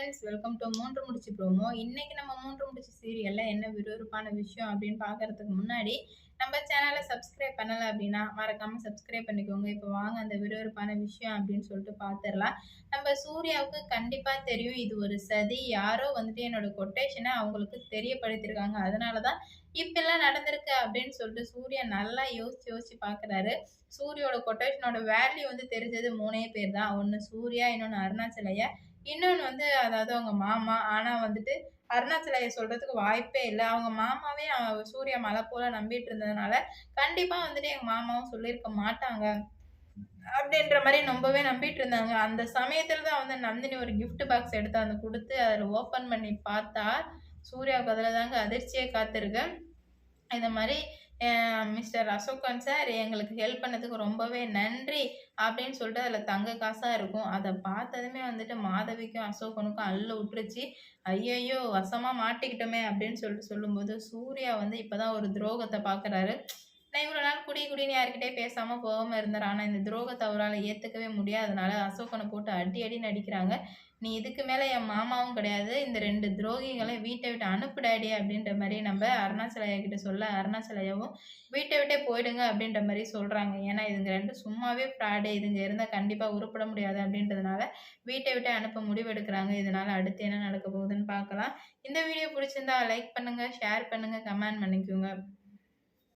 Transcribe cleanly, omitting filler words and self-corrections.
Friends, welcome to மூன்று முடிச்சு promo. இன்னைக்கு நம்ம மூன்று முடிச்சு சீரியல்ல என்ன விறுவிறுப்பான விஷயம் அப்படின்னு பார்க்கறதுக்கு முன்னாடி நம்ம சேனலை சப்ஸ்கிரைப் பண்ணலை அப்படின்னா மறக்காம சப்ஸ்கிரைப் பண்ணிக்கோங்க. இப்போ வாங்க அந்த விறுவிறுப்பான விஷயம் அப்படின்னு சொல்லிட்டு பார்த்துடலாம். நம்ம சூர்யாவுக்கு கண்டிப்பா தெரியும் இது ஒரு சதி. யாரோ வந்துட்டு என்னோட கொட்டேஷனை அவங்களுக்கு தெரியப்படுத்தியிருக்காங்க. அதனாலதான் இப்பெல்லாம் நடந்திருக்கு அப்படின்னு சொல்லிட்டு சூர்யா நல்லா யோசிச்சு யோசிச்சு பார்க்குறாரு. சூர்யாவோட கொட்டேஷனோட வேல்யூ வந்து தெரிஞ்சது 3 பேர் தான். ஒன்று சூர்யா, இன்னொன்று அருணாச்சலையா, இன்னொன்னு வந்து அதாவது அவங்க மாமா. ஆனா வந்துட்டு அருணாச்சல ஐயர் சொல்றதுக்கு வாய்ப்பே இல்ல. அவங்க மாமாவே சூர்யா மலை போல நம்பிட்டு இருந்ததுனால, கண்டிப்பா வந்துட்டு எங்க மாமாவும் சொல்லியிருக்க மாட்டாங்க. அப்படின்ற மாரி ரொம்பவே நம்பிட்டு இருந்தாங்க. அந்த சமயத்துல தான் வந்து நந்தினி ஒரு கிஃப்ட் பாக்ஸ் எடுத்தாந்து குடுத்து, அதில ஓப்பன் பண்ணி பார்த்தா, சூர்யாவுக்கு அதில தாங்க அதிர்ச்சியே காத்திருக்கு. இந்த மாரி மிஸ்டர் அசோகன் சார் எங்களுக்கு ஹெல்ப் பண்ணதுக்கு ரொம்பவே நன்றி அப்படின்னு சொல்லிட்டு அதில தங்க காசா இருக்கும். அத பார்த்ததுமே வந்துட்டு மாதவிக்கும், அசோகனுக்கும் அல்ல உட்டுருச்சு. ஐய்யய்யோ! வசமா மாட்டிக்கிட்டோமே அப்படின்னு சொல்லிட்டு சொல்லும்போது, சூர்யா வந்து இப்ப தான் ஒரு துரோகத்த பார்க்குறாரு. நான் இவ்வளோ நாள் குடி குடின்னு யார்கிட்டயும் பேசாம போகாம இருந்தாரு. ஆனா இந்த துரோகத்த அவரால ஏத்துக்கவே முடியாதனால அசோகன போட்டு அடி அடின்னு அடிக்கிறாங்க. "நீ இதுக்கு மேல என் மாமாவும் கிடையாது. இந்த 2 துரோகிகள வீட்ட விட்டு அனுப்பு டாடி" அப்படின்ற மாரி நம்ம அருணாச்சல ஐயா கிட்ட சொல்ல, அருணாச்சல ஐயாவும் "வீட்ட விட்டே போயிடுங்க" அப்படின்ற மாரி சொல்றாங்க. ஏன்னா இதுங்க 2 சும்மாவே ஃப்ராடு. இதுங்க இருந்தா கண்டிப்பா உருப்பட முடியாது அப்படின்றதுனால வீட்ட விட்டே அனுப்ப முடிவெடுக்குறாங்க. இதனால அடுத்து என்ன நடக்க போகுதுன்னு பார்க்கலாம். இந்த வீடியோ புடிச்சிருந்தா லைக் பண்ணுங்க, ஷேர் பண்ணுங்க, கமெண்ட் பண்ணிக்கோங்க.